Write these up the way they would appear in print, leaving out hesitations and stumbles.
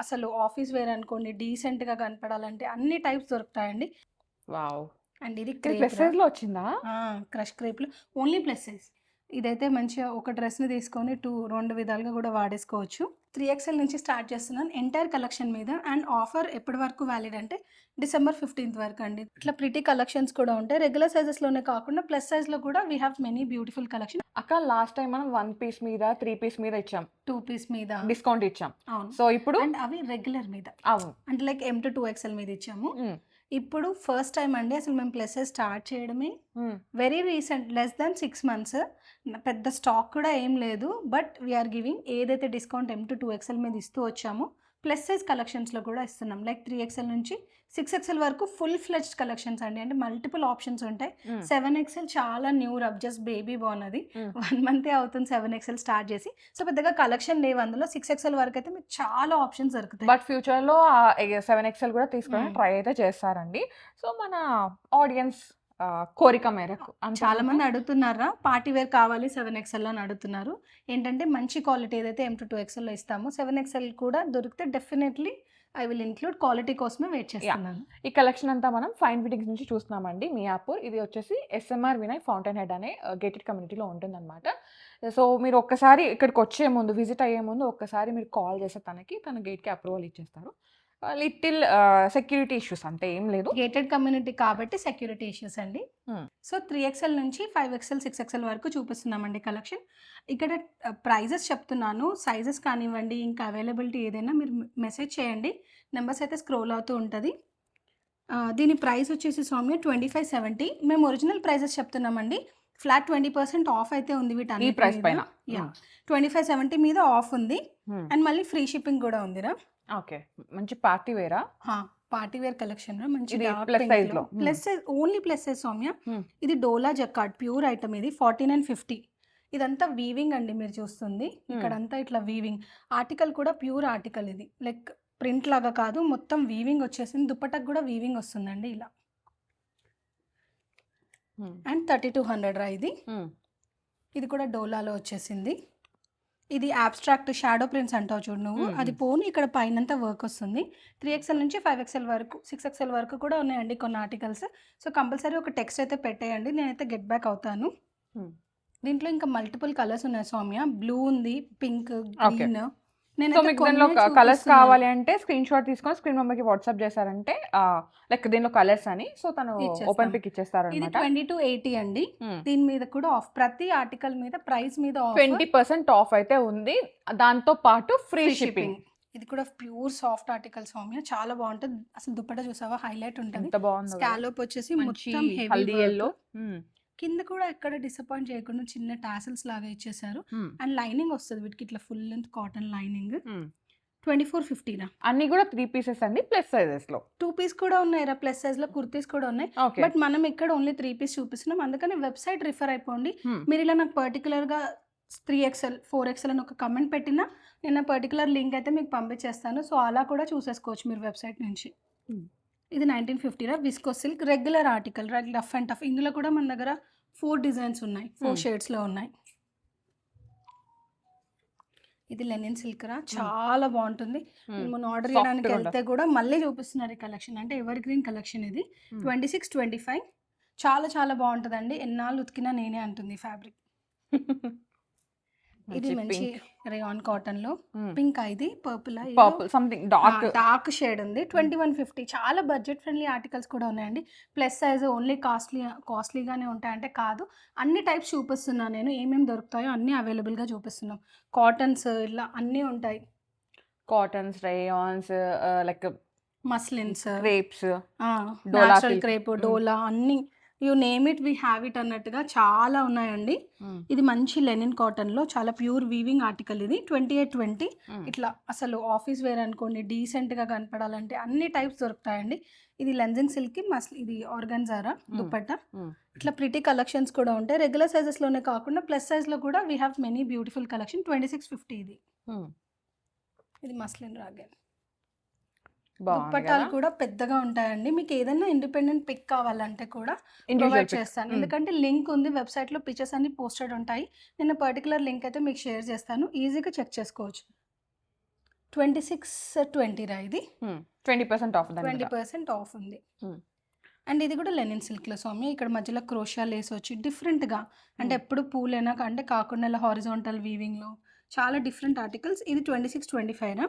అసలు office wear అనుకోండి, డీసెంట్‌గా కనపడాలంటే అన్ని టైప్స్ దొరుకుతాయండి. వావ్! అండ్ ఇది ఇది క్రేప్ ప్లస్ రా. సైజ్‌లో వచ్చిందా? క్రష్ క్రేప్‌లో ఓన్లీ ప్లస్ సైజ్. ఇదైతే మంచిగా ఒక డ్రెస్‌ని తీసుకొని 2 విధాలుగా కూడా వాడేసుకోవచ్చు. 3XL నుంచి స్టార్ట్ చేస్తున్నాను ఎంటైర్ కలెక్షన్ మీద. అండ్ ఆఫర్ ఎప్పటి వరకు వ్యాలిడ్ అంటే డిసెంబర్ 15th వరకు అండి. ఇట్లా ప్రిటీ కలెక్షన్స్ కూడా ఉంటాయి. రెగ్యులర్ సైజెస్‌లోనే కాకుండా ప్లస్ సైజ్‌లో కూడా we have many beautiful collection. అక్క లాస్ట్ టైమ్ మనం 1 పీస్ మీద, 3 పీస్ మీద ఇచ్చాం. 2 పీస్ మీద. డిస్కౌంట్ ఇచ్చాం. అవును. సో, ఇప్పుడు అండ్ అవి రెగ్యులర్ మీద. అవును. అంటే లైక్ M to 2XL మీద ఇచ్చాము. హ్మ్. ఇప్పుడు ఫస్ట్ టైమ్ అండి అసలు మేము ప్లస్ సైజ్ స్టార్ట్ చేయడమే. హ్మ్. Very recent less than 6 months. పెద్ద స్టాక్ కూడా ఏం లేదు. బట్ వీఆర్ గివింగ్ ఏదైతే డిస్కౌంట్ M to 2XL మీద ఇస్తూ వచ్చామో ప్లస్ సైజ్ కలెక్షన్స్‌లో కూడా ఇస్తున్నాం. లైక్ 3XL నుంచి 6XL వరకు ఫుల్ ఫ్లెడ్జ్డ్ కలెక్షన్స్ అండి. అంటే మల్టిపుల్ ఆప్షన్స్ ఉంటాయి. హ్మ్. 7XL చాలా new rub just baby born అది. హ్మ్. 1 మంతే అవుతుంది 7XL స్టార్ట్ చేసి. సో పెద్దగా కలెక్షన్ లేవు అందులో. 6XL వరకైతే మీకు చాలా ఆప్షన్స్ దొరుకుతాయి. బట్ ఫ్యూచర్‌లో 7XL కూడా తీసుకోవడానికి ట్రై అయితే చేస్తారండి. సో, మన ఆడియన్స్ కోరిక మేరకు అంతే చాలా కదా! మంది అడుగుతున్నారా? పార్టీ వేర్ కావాలి 7XL అని అడుగుతున్నారు. ఏంటంటే మంచి క్వాలిటీ ఏదైతే M2 2XLలో ఇస్తామో 7XL కూడా దొరికితే definitely I will include. Quality కోసమే వెయిట్ యాహ్! చేస్తున్నాను. ఈ కలెక్షన్ అంతా మనం ఫైన్ ఫిట్టింగ్స్ నుంచి చూస్తున్నామండి మియాపూర్. ఇది వచ్చేసి ఎస్ఎంఆర్ వినయ్ ఫౌంటైన్ హెడ్ అనే గేటెడ్ కమ్యూనిటీలో ఉంటుందన్నమాట. సో, మీరు ఒక్కసారి ఇక్కడికొచ్చే ముందు, విజిట్ అయ్యే ముందు ఒక్కసారి మీరు కాల్ చేస్తే తన గేట్‌కి అప్రూవల్ ఇచ్చేస్తారు. లిటిల్ సెక్యూరిటీ ఇష్యూస్ అంతే ఏం లేదు. గేటెడ్ కమ్యూనిటీ కాబట్టి సెక్యూరిటీ ఇష్యూస్ అండి. హ్మ్. సో 3XL నుంచి 5XL, 6XL వరకు చూపిస్తున్నామండి కలెక్షన్. ఇక్కడ ప్రైజెస్ చెప్తున్నాను. సైజెస్ కానివ్వండి, ఇంకా అవైలబిలిటీ ఏదైనా మీరు మెసేజ్ చేయండి. నెంబర్స్ అయితే స్క్రోల్ అవుతూ ఉంటది. దీని ప్రైస్ వచ్చేసి సౌమ్య 2570. మేము ఒరిజినల్ ప్రైజెస్ చెప్తున్నామండి. ఫ్లాట్ 20% ఆఫ్ అయితే ఉంది ఈ వీటన్నిటి ప్రైస్ మీద. పైన. యాహ్! 2570 మీద ఆఫ్ ఉంది. హ్మ్. అండ్ మళ్ళీ ఫ్రీ షిప్పింగ్ కూడా ఉందిరా. ఓకే. మంచి పార్టీ వేరా? పార్టీ వేర్ కలెక్షన్ మంచి ఇది డార్క్ ప్లస్ పింక్‌లో. సైజ్‌లో. Plus size only plus size Soumya. హ్మ్. ఇది డోలా జకార్డ్ ప్యూర్ ఐటమ్ ఇది 4950. ఇదంతా వీవింగ్ అండి మీరు చూస్తుంది. ఇక్కడంతా ఇట్లా వీవింగ్. ఆర్టికల్ కూడా ప్యూర్ ఆర్టికల్ ఇది. లైక్ ప్రింట్ లాగా కాదు మొత్తం వీవింగ్ వచ్చేసింది. దుపట్టాకు కూడా వీవింగ్ వస్తుందండి ఇలా. అండ్ 3200 రా ఇది. ఇది కూడా డోలాలో వచ్చేసింది. ఇది అబ్స్ట్రాక్ట్ షాడో ప్రింట్స్ అంటావు చూడు నువ్వు. అది పోను ఇక్కడ పైనంతా వర్క్ వస్తుంది. 3XL నుంచి 5XL వరకు 6XL వరకు కూడా ఉన్నాయండి కొన్ని ఆర్టికల్స్. సో కంపల్సరీ ఒక టెక్స్ట్ అయితే పెట్టేయండి. నేనైతే గెట్ బ్యాక్ అవుతాను. దీంట్లో ఇంకా మల్టిపుల్ కలర్స్ ఉన్నాయి సౌమ్య. బ్లూ ఉంది, పింక్, గ్రీన్. సో, నేనైతే మీకు దీనిలో కొన్నే కలర్స్ చూపిస్తున్నాను. కావాలి అంటే స్క్రీన్‌షాట్ తీసుకొని స్క్రీన్ నంబర్‌కి వాట్సాప్ చేశారంటే లైక్ దీనిలో కలర్స్ అని సో, తను ఇచ్చేస్తాం. ఓపెన్ పిక్ ఇది ఇచ్చేస్తారనమాట. 20-80 అండి. దీని మీద కూడా ఆఫ్. ప్రతి ఆర్టికల్ మీద ప్రైస్ మీద ఆఫ్. 20% ఆఫ్ అయితే ఉంది. దాంతో పాటు ఫ్రీ షిప్పింగ్. ఇది కూడా ప్యూర్ సాఫ్ట్ ఆర్టికల్ సౌమ్య. చాలా బాగుంటది. అసలు దుపట్టా చూసావా హైలైట్ ఉంటది. ఎంత బాగుందో కదా! స్కాలోప్ వచ్చేసి మంచి మొత్తం హెవీ హల్దీ వర్క్. యెల్లో. కింద కూడా ఎక్కడ డిసప్పాయింట్ చేయకుండా చిన్న టాసిల్స్ లాగా ఇచ్చేసారు. అండ్ లైనింగ్ వస్తుంది వీటికి ఇట్లా ఫుల్ లెంత్ కాటన్ లైనింగ్. 2450 రా. అన్నీ కూడా 3 పీసెస్ అండి ప్లస్ సైజెస్‌లో. 2 పీస్ కూడా ఉన్నాయిరా. ప్లస్ సైజ్‌లో కుర్తీస్ కూడా ఉన్నాయి. ఓకే. బట్ మనం ఇక్కడ ఓన్లీ 3 పీస్ చూపిస్తున్నాం. అందుకని వెబ్సైట్ రిఫర్ అయిపోండి. హ్మ్. మీరు ఇలా నాకు పర్టికులర్‌గా 3XL, 4XL అని ఒక కమెంట్ పెట్టినా నేను ఆ పర్టికులర్ లింక్ అయితే మీకు పంపించేస్తాను. సో అలా కూడా చూసేసుకోవచ్చు మీరు వెబ్సైట్ నుంచి. ఇది 1950 రా. Visco silk regular article. Rough and tough. ఇందులో కూడా మన దగ్గర 4 డిజైన్స్ ఉన్నాయి. 4 షేడ్స్‌లో ఉన్నాయి. ఇది లెనిన్ సిల్క్ రా. చాలా బాగుంటుంది. మొన్న ఆర్డర్ చేయడానికి వెళ్తే కూడా మళ్ళీ చూపిస్తున్నారు ఈ కలెక్షన్. అంటే ఎవర్ గ్రీన్ కలెక్షన్ ఇది. 26, 25 చాలా చాలా బాగుంటుందండి. ఎన్నాళ్ళు ఉతికినా నేనే అంటుంది ఈ ఫ్యాబ్రిక్. ఇది మంచి రేయాన్ కాటన్‌లో పింక్ ఇది పర్పుల్ సంథింగ్ డార్క్ షేడ్ ఉంది. 2150 చాలా బడ్జెట్ ఫ్రెండ్లీ ఆర్టికల్స్ కూడా ఉన్నాయండి. ప్లస్ సైజ్ ఓన్లీ కాస్ట్లీగానే ఉంటాయంటే కాదు. అన్ని టైప్స్ చూపిస్తున్నాను నేను. ఏమేమి దొరుకుతాయో అన్నీ అవైలబుల్గా చూపిస్తున్నాం. కాటన్స్ ఇలా అన్నీ ఉంటాయి. Cottons, rayons like muslins, crepes, natural crepe, dola అన్నీ you name it we have it అన్నట్టుగా చాలా ఉన్నాయండి. ఇది మంచి లెనిన్ కాటన్లో చాలా ప్యూర్ వీవింగ్ ఆర్టికల్ ఇది. 2820 ఇట్లా అసలు ఆఫీస్ వేర్ అనుకోండి, డీసెంట్గా కనపడాలంటే అన్ని టైప్స్ దొరుకుతాయండి. ఇది లెంజిన్ సిల్క్ ఇది ఆర్గన్జారా దుపట్టా. ఇట్లా ప్రిటీ కలెక్షన్స్ కూడా ఉంటాయి. రెగ్యులర్ సైజెస్లోనే కాకుండా ప్లస్ సైజ్లో కూడా we have many beautiful collection. 2650 ఇది. ఇది మస్లిన్ రాగన్. దుప్పట్టాలు కూడా పెద్దగా ఉంటాయండి. మీకు ఏదైనా ఇండిపెండెంట్ పిక్ కావాలంటే కూడా ప్రొవైడ్ చేస్తాను. ఎందుకంటే లింక్ ఉంది వెబ్సైట్లో. పిక్చర్స్ అన్ని పోస్టెడ్ ఉంటాయి. నేను పర్టికులర్ లింక్ అయితే మీకు షేర్ చేస్తాను. ఈజీగా చెక్ చేసుకోవచ్చు. 2620 రా ఇది. 20% ఆఫ్ 20% ఆఫ్ ఉంది. అండ్ ఇది కూడా లెనిన్ సిల్క్లో సౌమ్య. ఇక్కడ మధ్యలో క్రోషియా లేస్ వచ్చి డిఫరెంట్గా, అంటే ఎప్పుడు పూలేనా అంటే కాకుండా ఇలా హారిజాంటల్ వీవింగ్లో చాలా డిఫరెంట్ ఆర్టికల్స్. ఇది 2625 రా.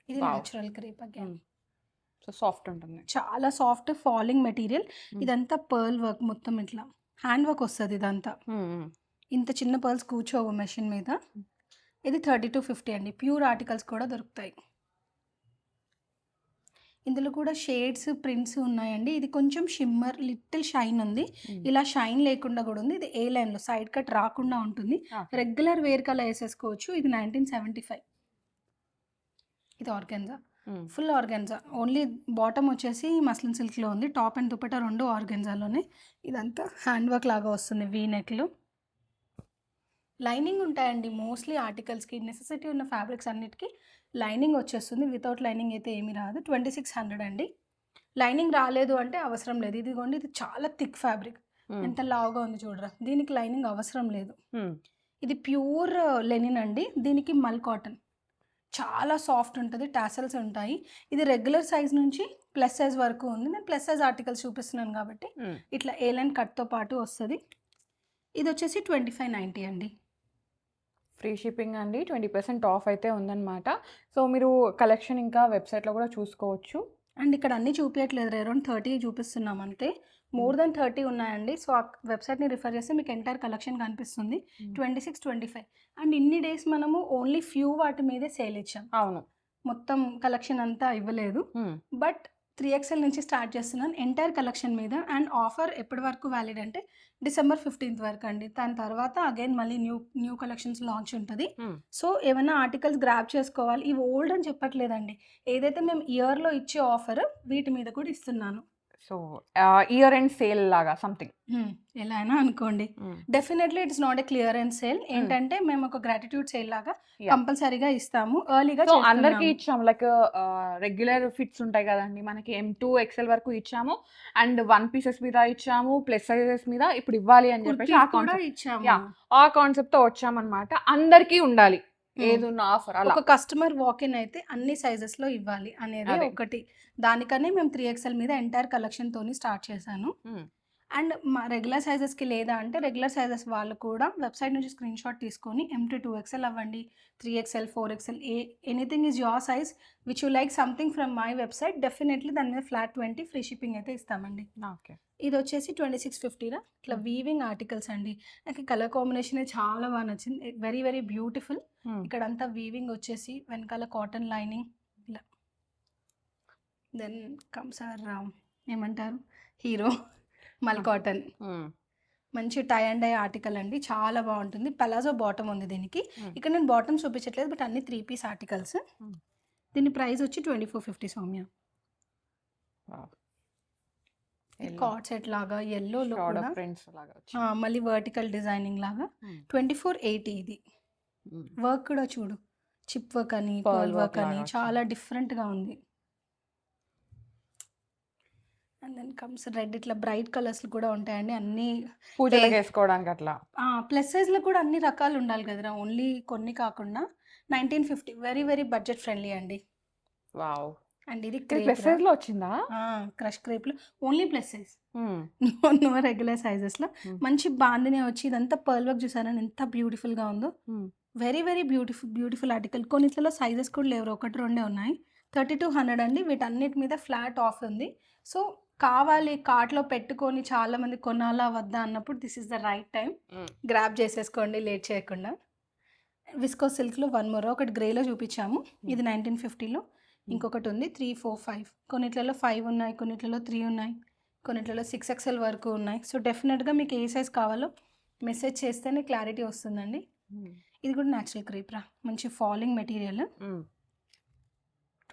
ఇది natural crepe again. So soft ఉంటుంది, చాలా సాఫ్ట్ ఫాలింగ్ మెటీరియల్. ఇదంతా పర్ల్ వర్క్, మొత్తం ఇట్లా హ్యాండ్ వర్క్ వస్తుంది ఇదంతా. ఇంత చిన్న పర్ల్స్ కూర్చోవు మెషిన్ మీద. ఇది 3250 అండి. ప్యూర్ ఆర్టికల్స్ కూడా దొరుకుతాయి. ఇందులో కూడా షేడ్స్ ప్రింట్స్ ఉన్నాయండి. ఇది కొంచెం షిమ్మర్ లిటిల్ షైన్ ఉంది, ఇలా షైన్ లేకుండా కూడా ఉంది. ఇది ఏ లైన్లో సైడ్ కట్ రాకుండా ఉంటుంది. రెగ్యులర్ వేర్ కలా వేసేసుకోవచ్చు. ఇది 1975. ఇది organza, full organza. Only bottom వచ్చేసి మస్లిన్ సిల్క్లో ఉంది, టాప్ అండ్ దుపట్టా రెండు ఆర్గాన్జాలోనే. ఇదంతా హ్యాండ్ వర్క్ లాగా వస్తుంది, వీ నెక్లు. లైనింగ్ ఉంటాయండి మోస్ట్లీ ఆర్టికల్స్కి. నెసెసిటీ ఉన్న ఫ్యాబ్రిక్స్ అన్నిటికీ లైనింగ్ వచ్చేస్తుంది. వితౌట్ లైనింగ్ అయితే ఏమీ రాదు. 2600 అండి. లైనింగ్ రాలేదు అంటే అవసరం లేదు. ఇదిగోండి, ఇది చాలా థిక్ ఫ్యాబ్రిక్, ఎంత లావుగా ఉంది చూడరా. దీనికి లైనింగ్ అవసరం లేదు. ఇది ప్యూర్ లెనిన్ అండి. దీనికి మల్ కాటన్, చాలా సాఫ్ట్ ఉంటుంది, టాసల్స్ ఉంటాయి. ఇది రెగ్యులర్ సైజ్ నుంచి ప్లస్ సైజ్ వరకు ఉంది. నేను ప్లస్ సైజ్ ఆర్టికల్స్ చూపిస్తున్నాను కాబట్టి ఇట్లా ఏ లైన్ కట్తో పాటు వస్తుంది. ఇది వచ్చేసి 2590 అండి. ఫ్రీ షిప్పింగ్ అండి. 20% ఆఫ్ అయితే ఉందన్నమాట. సో మీరు కలెక్షన్ ఇంకా వెబ్సైట్లో కూడా చూసుకోవచ్చు. అండ్ ఇక్కడ అన్నీ చూపించట్లేదు, అరౌండ్ 30 చూపిస్తున్నాం అంతే. మోర్ దెన్ 30 ఉన్నాయండి. సో ఆ వెబ్సైట్ని రిఫర్ చేస్తే మీకు ఎంటైర్ కలెక్షన్ కనిపిస్తుంది. 2625. అండ్ ఇన్ని డేస్ మనము ఓన్లీ ఫ్యూ వాటి మీదే సేల్ ఇచ్చాం. అవును, మొత్తం కలెక్షన్ అంతా ఇవ్వలేదు. బట్ 3XL నుంచి స్టార్ట్ చేస్తున్నాను ఎంటైర్ కలెక్షన్ మీద. అండ్ ఆఫర్ ఎప్పటి వరకు వ్యాలిడ్ అంటే December 15th వరకు అండి. దాని తర్వాత అగైన్ మళ్ళీ న్యూ కలెక్షన్స్ లాంచ్ ఉంటుంది. సో ఏమైనా ఆర్టికల్స్ గ్రాప్ చేసుకోవాలి. ఇవి ఓల్డ్ అని చెప్పట్లేదండి, ఏదైతే మేము ఇయర్లో ఇచ్చే ఆఫర్ వీటి మీద కూడా ఇస్తున్నాను. సో ఇయర్ ఎండ్ సేల్ లాగా సంథింగ్, ఎలా అయినా అనుకోండి. Definitely it's not a clear and sale. ఏంటంటే మేము ఒక గ్రాటిట్యూడ్ సేల్ లాగా కంపల్సరీగా ఇస్తాము. ఎర్లీగా అందరికి ఇచ్చాము. లైక్ రెగ్యులర్ ఫిట్స్ ఉంటాయి కదండి మనకి, M2 XL వరకు ఇచ్చాము. అండ్ 1 పీసెస్ మీద ఇచ్చాము, ప్లస్ సైజెస్ మీద ఇప్పుడు ఇవ్వాలి అని చెప్పేసి ఆ కాన్సెప్ట్ తో వచ్చామన్నమాట. అందరికీ ఉండాలి ఏదున్న ఆఫర్. అలా ఒక కస్టమర్ వాకిన్ అయితే అన్ని సైజెస్ లో ఇవ్వాలి అనేది ఒకటి. దానికనే మేము 3XL మీద ఎంటైర్ కలెక్షన్ తోని స్టార్ట్ చేశాను. అండ్ మా రెగ్యులర్ సైజెస్కి లేదా అంటే రెగ్యులర్ సైజెస్ వాళ్ళు కూడా వెబ్సైట్ నుంచి స్క్రీన్ షాట్ తీసుకొని M2 2XL అవ్వండి, 3XL 4XL anything is your size which you like something from my website, definitely దాని మీద ఫ్లాట్ 20 ఫ్రీ షిప్పింగ్ అయితే ఇస్తామండి. ఓకే, ఇది వచ్చేసి 2650 రా. ఇట్లా వీవింగ్ ఆర్టికల్స్ అండి. నాకు కలర్ కాంబినేషన్ చాలా బాగా నచ్చింది, వెరీ వెరీ బ్యూటిఫుల్. ఇక్కడ అంతా వీవింగ్ వచ్చేసి వెనకాల కాటన్ లైనింగ్ ఇలా. దెన్ కమ్స్ ఆర్ ఏమంటారు హీరో మల్ కాటన్, మంచి టై అండ్ డై ఆర్టికల్ అండి, చాలా బాగుంటుంది. పలాజో బాటమ్ ఉంది దీనికి. ఇక్కడ నేను బాటమ్ చూపించట్లేదు, బట్ అన్ని 3 పీస్ ఆర్టికల్స్. దీని ప్రైస్ వచ్చి 2450 సౌమ్య. కార్డ్ సెట్ లాగా ఎల్లోలో కూడా మళ్ళీ వర్టికల్ డిజైనింగ్ లాగా 2480. ఇది వర్క్ కూడా చూడు, చిప్ వర్క్ అని పర్ల్ వర్క్ అని చాలా డిఫరెంట్గా ఉంది. అండ్ దెన్ కమ్స్ రెడ్, ఇట్లా బ్రైట్ కలర్స్ కూడా ఉంటాయండి. అన్ని పూజలకు వేసుకోవడానికి అట్లా. ప్లస్ సైజ్లో కూడా అన్ని రకాలు ఉండాలి కదరా, ఓన్లీ కొన్ని కాకుండా. 1950, వెరీ వెరీ బడ్జెట్ ఫ్రెండ్లీ అండి. వావ్. అండ్ ఇది ప్లస్ సైజ్ లో వచ్చిందా? క్రష్ క్రేప్ లో only plus size, no regular sizes లో. మంచి బాందినే వచ్చి ఇదంతా పర్ల్ వర్క్ చూసారని ఎంత బ్యూటిఫుల్ గా ఉందో. Very very beautiful article. కొన్నిట్లలో సైజెస్ కూడా లేవు, 1-2 ఉన్నాయి. 3200 అండి. వీటన్నిటి మీద ఫ్లాట్ ఆఫ్ ఉంది. సో కావాలి కార్ట్లో పెట్టుకొని చాలా మంది కొనాలా వద్దా అన్నప్పుడు this is the right time. Grab చేసేసుకోండి లేట్ చేయకుండా. విస్కో సిల్క్లో 1 మోర్, ఒకటి గ్రేలో చూపించాము, ఇది 1950లో. ఇంకొకటి ఉంది 3, 4, 5. కొన్నిట్లలో 5 ఉన్నాయి, కొన్నిట్లలో 3 ఉన్నాయి, కొన్నిట్లలో 6XL వరకు ఉన్నాయి. సో డెఫినెట్గా మీకు ఏ సైజ్ కావాలో మెసేజ్ చేస్తేనే క్లారిటీ వస్తుందండి. ఇది కూడా న్యాచురల్ క్రేప్ రా, మంచి ఫాలింగ్ మెటీరియల్.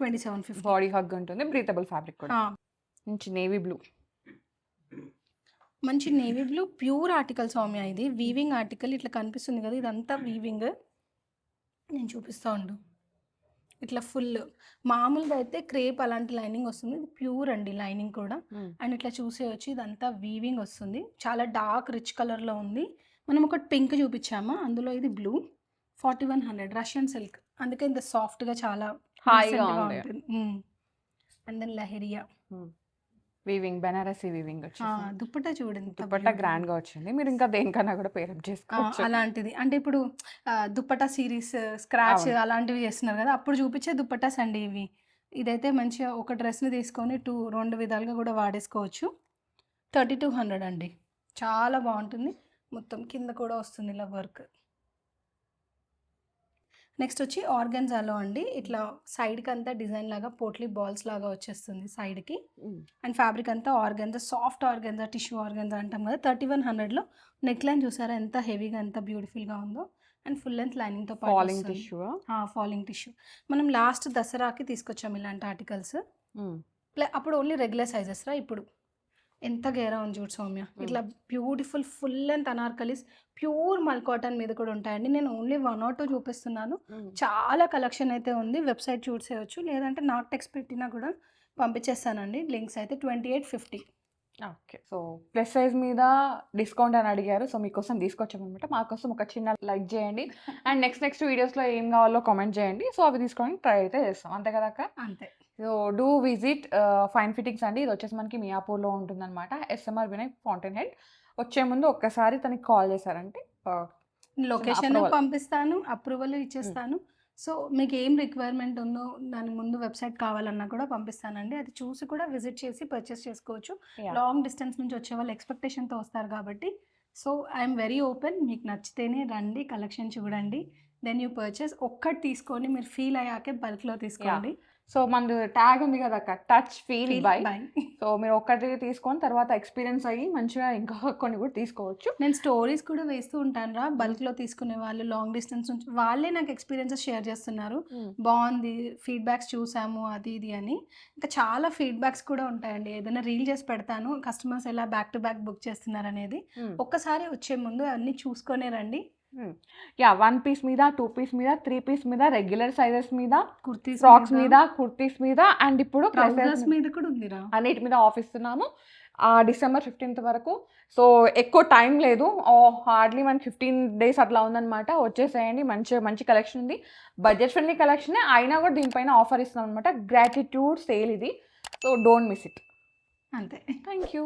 2750. బాడీ హగ్ ఉంటుంది, బ్రీతబుల్ ఫ్యాబ్రిక్ కూడా. మంచి నేవీ బ్లూ, మంచి navy blue pure article Soumya. ఇది వీవింగ్ ఆర్టికల్, ఇట్లా కనిపిస్తుంది కదా, ఇదంతా వీవింగ్. నేను చూపిస్తూ ఉండు, ఇట్లా ఫుల్. మామూలుగా అయితే క్రేప్ అలాంటి లైనింగ్ వస్తుంది, ఇది ప్యూర్ అండి లైనింగ్ కూడా. అండ్ ఇట్లా చూసేయచ్చు, ఇదంతా వీవింగ్ వస్తుంది, చాలా డార్క్ రిచ్ కలర్లో ఉంది. మనం ఒకటి పింక్ చూపించామా, అందులో ఇది బ్లూ. 4100 Russian silk. అందుకే ఇంత సాఫ్ట్గా చాలా హాయిగా decent గా ఉంది. ఉంటుంది. And then leheriya weaving Banarasi weaving వచ్చేసి దుప్పట్టా చూడండి ఎంత దుపట్టా beautiful గ్రాండ్ గా వచ్చింది. మీరు ఇంకా దేనికన్నా కూడా పేరప్ చేసుకోవచ్చు. అలాంటిది అంటే ఇప్పుడు దుప్పట్టా సిరీస్ స్క్రాచ్ అవును. అలాంటివి చేస్తున్నారు కదా, అప్పుడు చూపించే దుప్పట్టాస్ అండి ఇవి. ఇదైతే మంచిగా ఒక డ్రెస్ని తీసుకొని రెండు విధాలుగా కూడా వాడేసుకోవచ్చు. 3200 అండి, చాలా బాగుంటుంది. మొత్తం కింద కూడా వస్తుంది ఇలా వర్క్. నెక్స్ట్ వచ్చి ఆర్గెన్జాలో అండి, ఇట్లా సైడ్కి అంతా డిజైన్ లాగా పోట్లీ బాల్స్ లాగా వచ్చేస్తుంది సైడ్కి. అండ్ ఫ్యాబ్రిక్ అంతా organza, soft organza, tissue organza అంటాం కదా. 3100లో నెక్ లైన్ చూసారా ఎంత హెవీగా ఎంత బ్యూటిఫుల్గా ఉందో. అండ్ ఫుల్ లెంత్ లైనింగ్తో పాటు ఫాలింగ్ టిష్యూ. Falling tissue. మనం లాస్ట్ దసరాకి తీసుకొచ్చాము ఇలాంటి ఆర్టికల్స్. అప్పుడు ఓన్లీ రెగ్యులర్ సైజెస్ రా, ఇప్పుడు ఎంత గేరా ఉంది చూడు సౌమ్య. ఇట్లా beautiful full length anarkalis pure మల్ కాటన్ మీద కూడా ఉంటాయండి. నేను ఓన్లీ 1 or 2 చూపిస్తున్నాను. చాలా కలెక్షన్ అయితే ఉంది, వెబ్సైట్ చూసేయచ్చు, లేదంటే నాకు టెక్స్ట్ పెట్టినా కూడా పంపించేస్తానండి. లింక్స్ అయితే 2850. ఓకే. సో ప్లస్ సైజ్ మీద డిస్కౌంట్ అని అడిగారు, సో మీకోసం తీసుకొచ్చామన్నమాట. మాకోసం ఒక చిన్న లైక్ చేయండి అండ్ నెక్స్ట్ వీడియోస్లో ఏం కావాలో కామెంట్ చేయండి. సో అవి తీసుకోవడానికి ట్రై అయితే చేస్తాం, అంతే కదా అక్క? అంతే. So do visit fine fittings అండి. ఇది వచ్చేసి మనకి మియాపూర్లో ఉంటుందన్నమాట. SMR Vinay fountain head. వచ్చే ముందు ఒక్కసారి తనకి కాల్ చేశారంటే లొకేషన్ పంపిస్తాను, అప్రూవల్ ఇచ్చేస్తాను. సో మీకు ఏం రిక్వైర్మెంట్ ఉందో దాని ముందు వెబ్సైట్ కావాలన్నా కూడా పంపిస్తానండి. అది చూసి కూడా విజిట్ చేసి పర్చేస్ చేసుకోవచ్చు. లాంగ్ డిస్టెన్స్ నుంచి వచ్చే వాళ్ళు ఎక్స్పెక్టేషన్తో వస్తారు కాబట్టి. సో ఐఎమ్ వెరీ ఓపెన్, మీకు నచ్చితేనే రండి, కలెక్షన్ చూడండి, దెన్ యూ పర్చేస్. ఒక్కటి తీసుకొని మీరు ఫీల్ అయ్యాకే బల్క్లో తీసుకోండి. సో మనది ట్యాగ్ ఉంది కదా అక్క, touch feel by. By. So మీరు ఒక్కటి తీసుకొని తర్వాత ఎక్స్పీరియన్స్ అయ్యి మంచిగా ఇంకా కొన్ని కూడా తీసుకోవచ్చు. నేను స్టోరీస్ కూడా వేస్తూ ఉంటాను రా, బల్క్లో తీసుకునే వాళ్ళు లాంగ్ డిస్టెన్స్ నుంచి వాళ్ళే నాకు ఎక్స్పీరియన్సెస్ షేర్ చేస్తున్నారు. బాగుంది, ఫీడ్బ్యాక్స్ చూసాము అది ఇది అని. ఇంకా చాలా ఫీడ్బ్యాక్స్ కూడా ఉంటాయండి. ఏదైనా రీల్ చేసి పెడతాను, కస్టమర్స్ ఎలా బ్యాక్ టు బ్యాక్ బుక్ చేస్తున్నారు అనేది. ఒక్కసారి వచ్చే ముందు అన్నీ చూసుకొనే రండి. 1 పీస్ మీద, 2 పీస్ మీద, 3 పీస్ మీద, రెగ్యులర్ సైజెస్ మీద, కుర్తీస్, ఫ్రాక్స్ మీద, కుర్తీస్ మీద, అండ్ ఇప్పుడు ట్రౌజర్స్ మీద కూడా ఉందిరా. అన్నిటి మీద ఆఫ్ ఇస్తున్నాము డిసెంబర్ 15th వరకు. సో ఎక్కువ టైం లేదు, హార్డ్లీ మనకి 15 days అట్లా ఉందన్నమాట. వచ్చేసేయండి, మంచి కలెక్షన్ ఉంది, బడ్జెట్ ఫ్రెండ్లీ కలెక్షన్ అయినా కూడా దీనిపైన ఆఫర్ ఇస్తున్నాం అనమాట. గ్రాటిట్యూడ్ సేల్ ఇది, సో డోంట్ మిస్ ఇట్. అంతే. Thank you.